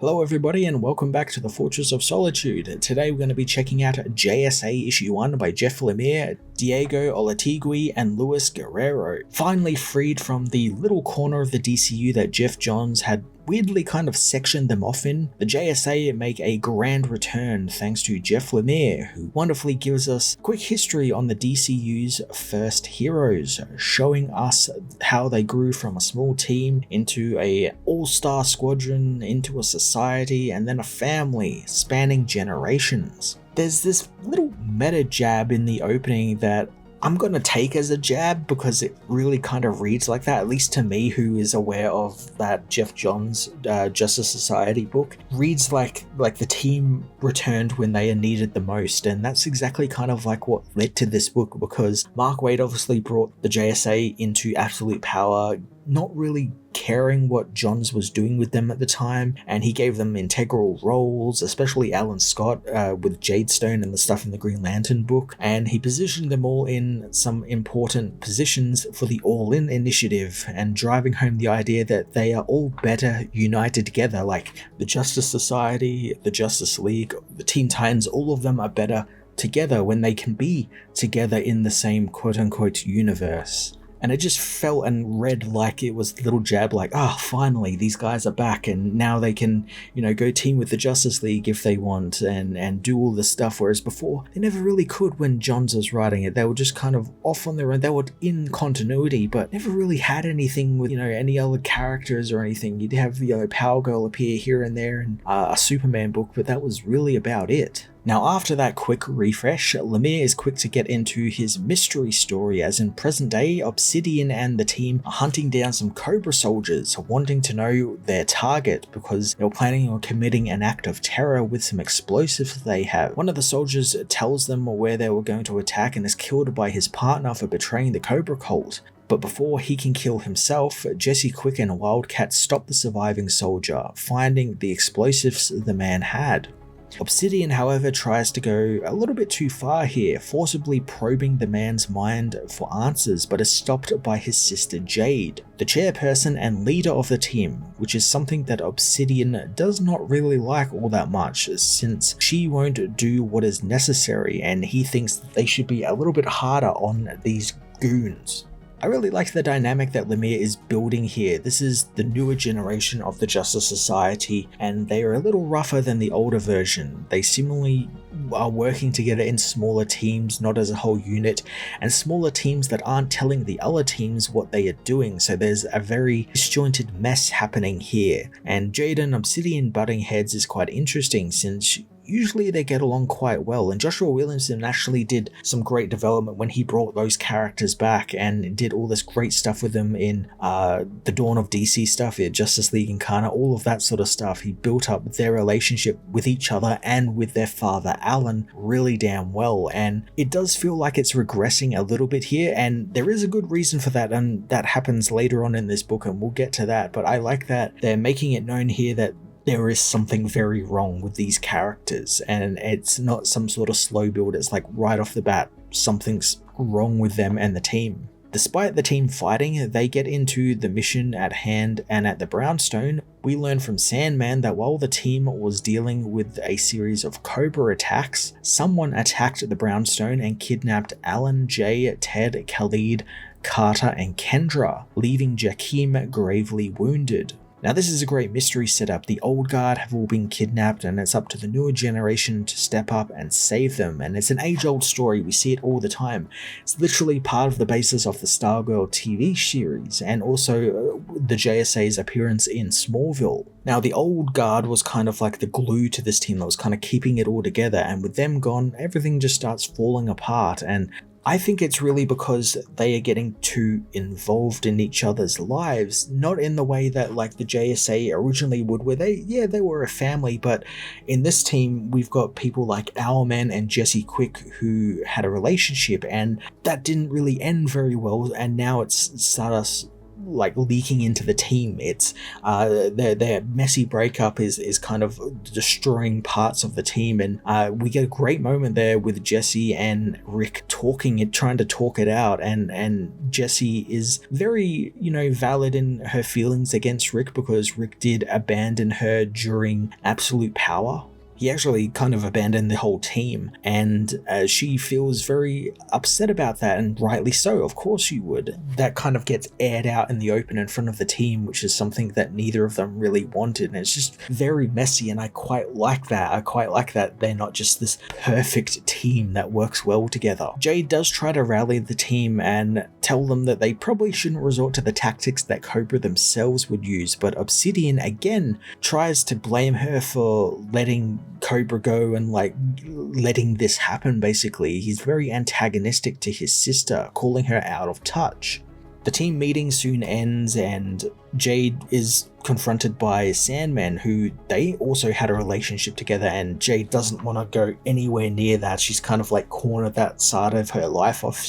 Hello everybody and welcome back to the Fortress of Solitude. Today we're going to be checking out JSA issue 1 by Jeff Lemire, Diego Olatigui and Luis Guerrero. Finally freed from the little corner of the DCU that Jeff Johns had weirdly kind of sectioned them off in, the JSA make a grand return thanks to Jeff Lemire, who wonderfully gives us a quick history on the DCU's first heroes, showing us how they grew from a small team into a all-star squadron, into a society, and then a family spanning generations. There's this little meta jab in the opening that I'm going to take as a jab because it really kind of reads like that, at least to me, who is aware of that Jeff Johns Justice Society book. Reads like the team returned when they are needed the most, and that's exactly kind of like what led to this book, because Mark Waid obviously brought the JSA into absolute power, not really caring what Johns was doing with them at the time, and he gave them integral roles, especially Alan Scott with Jadestone and the stuff in the Green Lantern book, and he positioned them all in some important positions for the All-In initiative, and driving home the idea that they are all better united together, like the Justice Society, the Justice League, the Teen Titans, all of them are better together when they can be together in the same quote-unquote universe. And it just felt and read like it was a little jab, like, finally, these guys are back, and now they can, go team with the Justice League if they want, and do all this stuff, whereas before, they never really could when Johns was writing it. They were just kind of off on their own. They were in continuity, but never really had anything with, any other characters or anything. You'd have, Power Girl appear here and there, and a Superman book, but that was really about it. Now, after that quick refresh, Lemire is quick to get into his mystery story, as in present day, Obsidian and the team are hunting down some Cobra soldiers, wanting to know their target because they were planning on committing an act of terror with some explosives they have. One of the soldiers tells them where they were going to attack and is killed by his partner for betraying the Cobra cult. But before he can kill himself, Jesse Quick and Wildcat stop the surviving soldier, finding the explosives the man had. Obsidian, however, tries to go a little bit too far here, forcibly probing the man's mind for answers, but is stopped by his sister Jade, the chairperson and leader of the team, which is something that Obsidian does not really like all that much, since she won't do what is necessary, and he thinks that they should be a little bit harder on these goons. I really like the dynamic that Lemire is building here. This is the newer generation of the Justice Society, and they are a little rougher than the older version. They seemingly are working together in smaller teams, not as a whole unit, and smaller teams that aren't telling the other teams what they are doing, so there's a very disjointed mess happening here. And Jade and Obsidian butting heads is quite interesting, since usually they get along quite well, and Joshua Williamson actually did some great development when he brought those characters back and did all this great stuff with them in the Dawn of DC stuff, Justice League Incarnate, all of that sort of stuff. He built up their relationship with each other and with their father Alan really damn well, and it does feel like it's regressing a little bit here, and there is a good reason for that, and that happens later on in this book, and we'll get to that. But I like that they're making it known here that there is something very wrong with these characters, and it's not some sort of slow build. It's like right off the bat, something's wrong with them and the team. Despite the team fighting, they get into the mission at hand, and at the Brownstone, we learn from Sandman that while the team was dealing with a series of Cobra attacks, someone attacked the Brownstone and kidnapped Alan, Jay, Ted, Khalid, Carter, and Kendra, leaving Jakeem gravely wounded. Now, this is a great mystery setup. The old guard have all been kidnapped, and it's up to the newer generation to step up and save them. And it's an age-old story. We see it all the time. It's literally part of the basis of the Stargirl TV series, and also the JSA's appearance in Smallville. Now, the old guard was kind of like the glue to this team that was kind of keeping it all together, and with them gone, everything just starts falling apart. And I think it's really because they are getting too involved in each other's lives, not in the way that like the JSA originally would, where they were a family, but in this team we've got people like Owlman and Jesse Quick who had a relationship, and that didn't really end very well, and now it's started like leaking into the team. It's their messy breakup is kind of destroying parts of the team, and we get a great moment there with Jesse and Rick trying to talk it out, and Jesse is very, valid in her feelings against Rick because Rick did abandon her during Absolute Power. He actually kind of abandoned the whole team, and she feels very upset about that, and rightly so. Of course you would. That kind of gets aired out in the open in front of the team, which is something that neither of them really wanted, and it's just very messy, and I quite like that. I quite like that they're not just this perfect team that works well together. Jade does try to rally the team and tell them that they probably shouldn't resort to the tactics that Cobra themselves would use, but Obsidian again tries to blame her for letting Cobra go and letting this happen. Basically, he's very antagonistic to his sister, calling her out of touch. The team meeting soon ends, and Jade is confronted by Sandman, who they also had a relationship together, and Jade doesn't want to go anywhere near that. She's kind of cornered that side of her life off.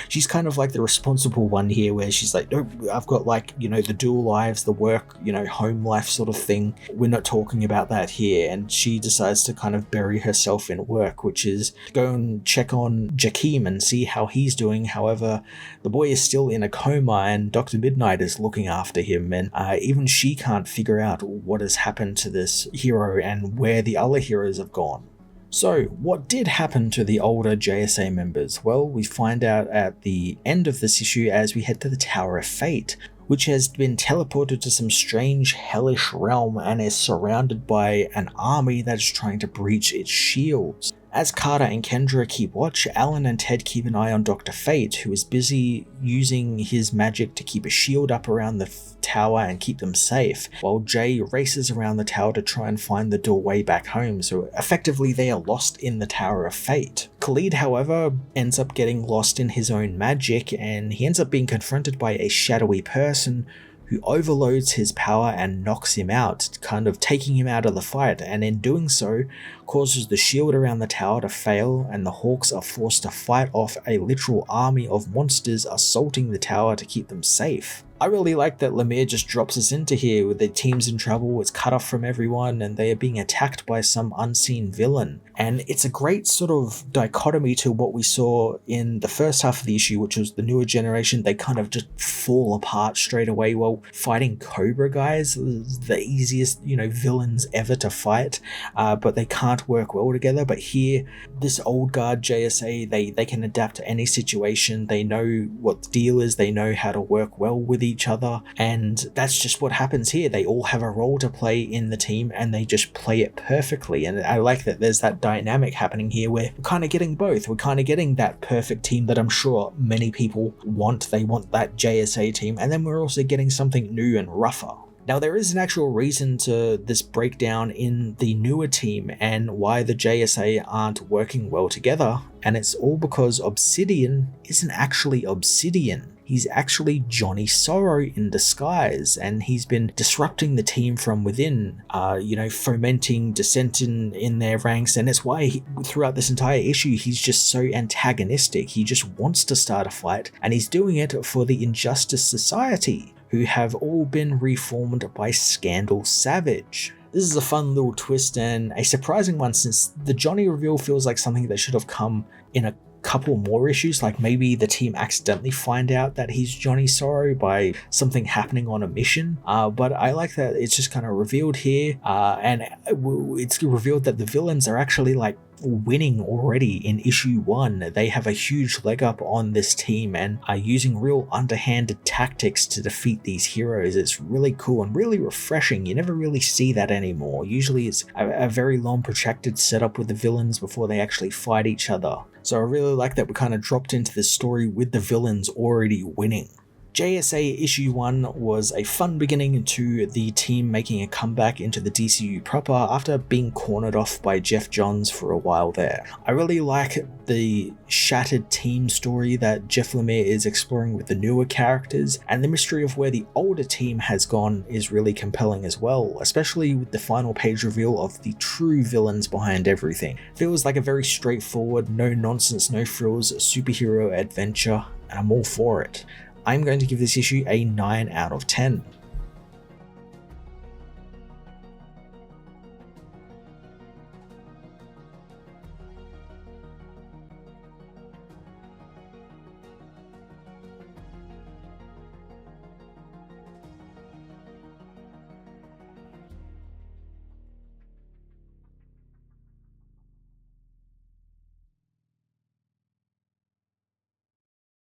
She's kind of the responsible one here, where she's like, no, I've got the dual lives, the work, home life sort of thing. We're not talking about that here. And she decides to kind of bury herself in work, which is go and check on Jakeem and see how he's doing. However, the boy is still in a coma, and Dr. Midnight is looking after him, and even she can't figure out what has happened to this hero and where the other heroes have gone. So, what did happen to the older JSA members? Well, we find out at the end of this issue as we head to the Tower of Fate, which has been teleported to some strange hellish realm and is surrounded by an army that is trying to breach its shields. As Carter and Kendra keep watch, Alan and Ted keep an eye on Dr. Fate, who is busy using his magic to keep a shield up around the tower and keep them safe, while Jay races around the tower to try and find the doorway back home, so effectively they are lost in the Tower of Fate. Khalid, however, ends up getting lost in his own magic, and he ends up being confronted by a shadowy person who overloads his power and knocks him out, kind of taking him out of the fight, and in doing so causes the shield around the tower to fail, and the Hawks are forced to fight off a literal army of monsters assaulting the tower to keep them safe. I really like that Lemire just drops us into here with the team's in trouble, it's cut off from everyone, and they are being attacked by some unseen villain. And it's a great sort of dichotomy to what we saw in the first half of the issue, which was the newer generation. They kind of just fall apart straight away while fighting Cobra guys, the easiest, villains ever to fight, but they can't work well together. But here, this old guard JSA, they can adapt to any situation. They know what the deal is, they know how to work well with each other, and that's just what happens here. They all have a role to play in the team, and they just play it perfectly. And I like that there's that dynamic happening here where we're kind of getting both. We're kind of getting that perfect team that I'm sure many people want. They want that JSA team, and then we're also getting something new and rougher. Now, there is an actual reason to this breakdown in the newer team and why the JSA aren't working well together, and it's all because Obsidian isn't actually Obsidian. He's actually Johnny Sorrow in disguise, and he's been disrupting the team from within, fomenting dissent in their ranks, and it's why throughout this entire issue he's just so antagonistic. He just wants to start a fight, and he's doing it for the Injustice Society, who have all been reformed by Scandal Savage. This is a fun little twist and a surprising one, since the Johnny reveal feels like something that should have come in a couple more issues, like maybe the team accidentally find out that he's Johnny Sorrow by something happening on a mission, but I like that it's just kind of revealed here, and it's revealed that the villains are actually winning already in issue 1. They have a huge leg up on this team and are using real underhanded tactics to defeat these heroes. It's really cool and really refreshing. You never really see that anymore. Usually it's a very long protracted setup with the villains before they actually fight each other. So I really like that we kind of dropped into this story with the villains already winning. JSA issue 1 was a fun beginning to the team making a comeback into the DCU proper after being cornered off by Jeff Johns for a while there. I really like the shattered team story that Jeff Lemire is exploring with the newer characters, and the mystery of where the older team has gone is really compelling as well, especially with the final page reveal of the true villains behind everything. Feels like a very straightforward, no nonsense, no frills superhero adventure, and I'm all for it. I'm going to give this issue a 9 out of 10.